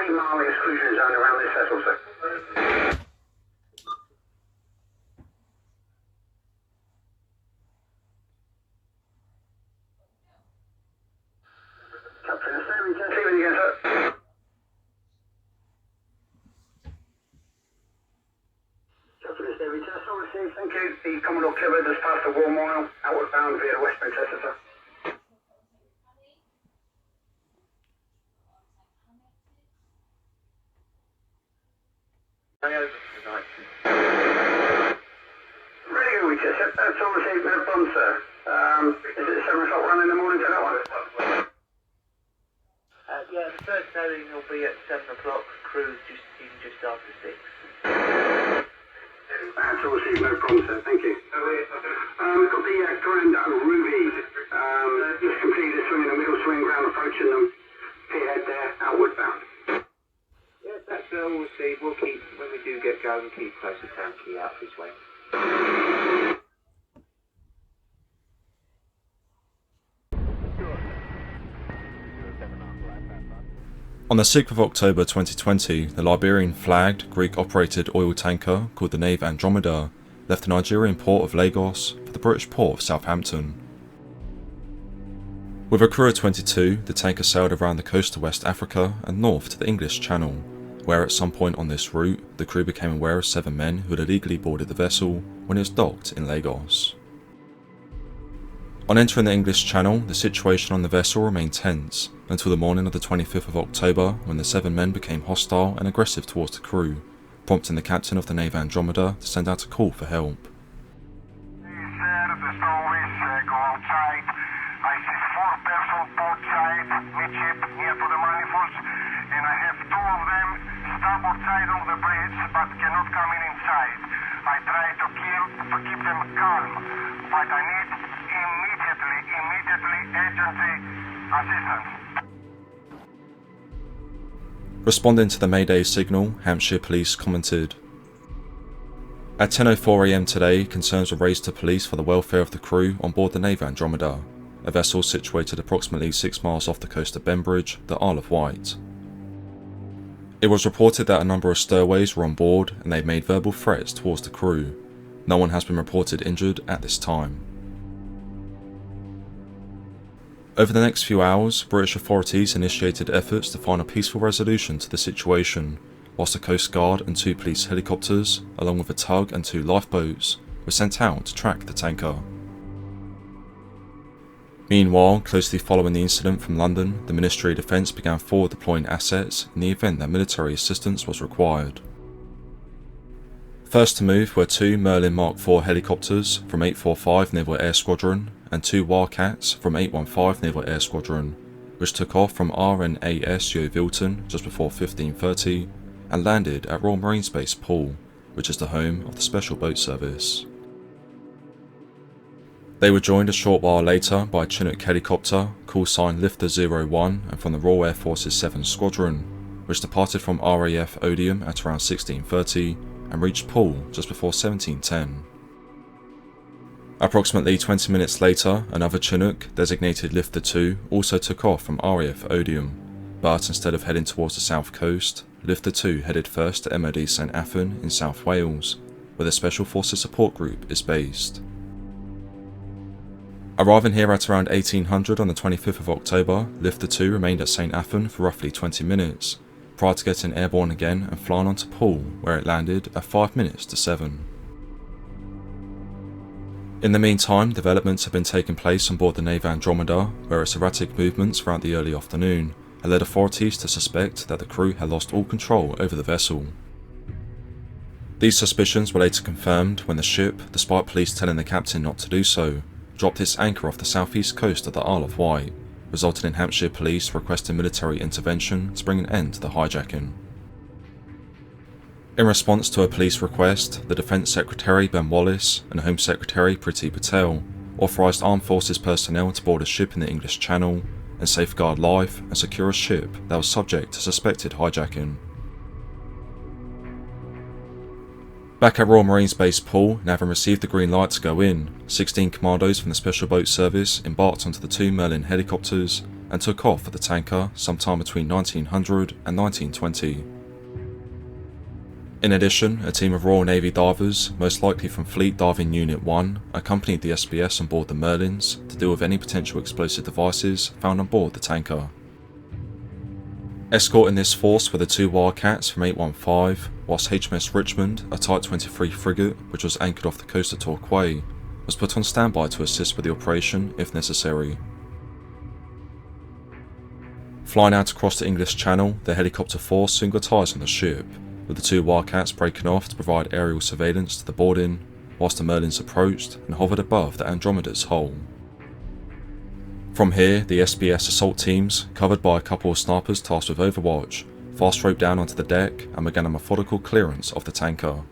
8-mile exclusion zone around this vessel, sir. Captain, the steering test, leaving again, sir. Captain, the steering test, all received, thank you. The Commodore Clifford has passed the war mile, outward bound via the westbound tester, sir. Over tonight. Radio, we just said that's all received, no problem, sir. Is it 7 o'clock run in the morning for that one? Yeah, the first sailing will be at 7 o'clock, cruise just after 6. That's all received, no problem, sir, thank you. We've got the Grand Ruby, just completed swing in the middle swing, ground approaching them, pierhead there, outward bound. Yeah, that's all received. We'll keep, when we do get going, keep close to town, key out this way. On the 6th of October 2020, the Liberian-flagged, Greek-operated oil tanker called the Nave Andromeda left the Nigerian port of Lagos for the British port of Southampton. With a crew of 22, the tanker sailed around the coast of West Africa and north to the English Channel, where at some point on this route, the crew became aware of 7 men who had illegally boarded the vessel when it was docked in Lagos. On entering the English Channel, the situation on the vessel remained tense until the morning of the 25th of October, when the 7 men became hostile and aggressive towards the crew, prompting the captain of the Nave Andromeda to send out a call for help. Sir, the stories go outside. I see 4 persons both sides, midship, near to the manifolds, and I have 2 of them starboard side of the bridge, but cannot come in inside. I try to keep them calm, but I need immediately agency assistance. Responding to the Mayday signal, Hampshire Police commented, "At 10:04 AM today, concerns were raised to police for the welfare of the crew on board the Nave Andromeda, a vessel situated approximately 6 miles off the coast of Bembridge, the Isle of Wight. It was reported that a number of stowaways were on board and they made verbal threats towards the crew. No one has been reported injured at this time." Over the next few hours, British authorities initiated efforts to find a peaceful resolution to the situation, whilst the Coast Guard and 2 police helicopters, along with a tug and 2 lifeboats, were sent out to track the tanker. Meanwhile, closely following the incident from London, the Ministry of Defence began forward deploying assets in the event that military assistance was required. First to move were 2 Merlin Mark IV helicopters from 845 Naval Air Squadron and 2 Wildcats from 815 Naval Air Squadron, which took off from RNAS Yeovilton just before 15:30 and landed at Royal Marines Base Poole, which is the home of the Special Boat Service. They were joined a short while later by a Chinook helicopter, call sign Lifter 01 and from the Royal Air Force's 7th Squadron, which departed from RAF Odiham at around 16:30 and reached Poole just before 17:10. Approximately 20 minutes later, another Chinook, designated Lifter 2, also took off from RAF Odiham, but instead of heading towards the south coast, Lifter 2 headed first to MOD St Athan in South Wales, where the Special Forces Support Group is based. Arriving here at around 1800 on the 25th of October, Lifter 2 remained at St Athan for roughly 20 minutes, prior to getting airborne again and flying on to Poole, where it landed at 5 minutes to 7. In the meantime, developments have been taking place on board the Nave Andromeda, where its erratic movements throughout the early afternoon had led authorities to suspect that the crew had lost all control over the vessel. These suspicions were later confirmed when the ship, despite police telling the captain not to do so, dropped its anchor off the southeast coast of the Isle of Wight, resulting in Hampshire Police requesting military intervention to bring an end to the hijacking. In response to a police request, the Defence Secretary Ben Wallace and Home Secretary Priti Patel authorised armed forces personnel to board a ship in the English Channel and safeguard life and secure a ship that was subject to suspected hijacking. Back at Royal Marines Base Poole, and having received the green light to go in, 16 commandos from the Special Boat Service embarked onto the 2 Merlin helicopters and took off for the tanker sometime between 1900 and 1920. In addition, a team of Royal Navy divers, most likely from Fleet Diving Unit 1, accompanied the SBS on board the Merlins to deal with any potential explosive devices found on board the tanker. Escorting this force were the 2 Wildcats from 815, whilst HMS Richmond, a Type 23 frigate which was anchored off the coast of Torquay, was put on standby to assist with the operation if necessary. Flying out across the English Channel, the helicopter force soon got eyes on the ship, with the 2 Wildcats breaking off to provide aerial surveillance to the boarding, whilst the Merlins approached and hovered above the Andromeda's hull. From here, the SBS assault teams, covered by a couple of snipers tasked with overwatch, fast roped down onto the deck and began a methodical clearance of the tanker.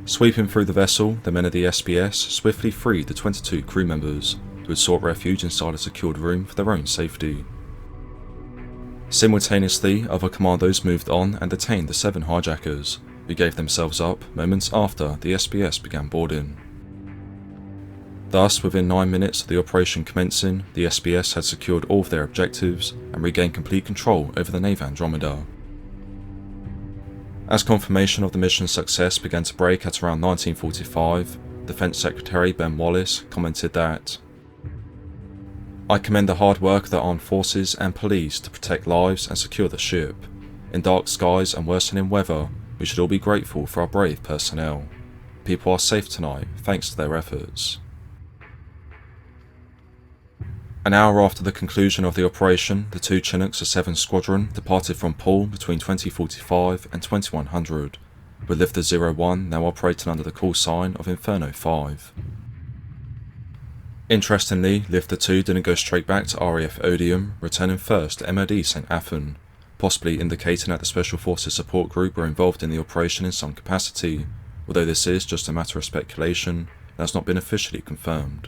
Sweeping through the vessel, the men of the SBS swiftly freed the 22 crew members, who had sought refuge inside a secured room for their own safety. Simultaneously, other commandos moved on and detained the 7 hijackers, who gave themselves up moments after the SBS began boarding. Thus, within 9 minutes of the operation commencing, the SBS had secured all of their objectives and regained complete control over the Nave Andromeda. As confirmation of the mission's success began to break at around 1945, Defence Secretary Ben Wallace commented that, "I commend the hard work of the armed forces and police to protect lives and secure the ship. In dark skies and worsening weather, we should all be grateful for our brave personnel. People are safe tonight thanks to their efforts." An hour after the conclusion of the operation, the 2 Chinooks of 7th Squadron departed from Poole between 2045 and 2100, with Lifter 01 now operating under the call sign of Inferno 5. Interestingly, Lifter 2 didn't go straight back to RAF Odiham, returning first to MOD St Athan, possibly indicating that the Special Forces Support Group were involved in the operation in some capacity, although this is just a matter of speculation and has not been officially confirmed.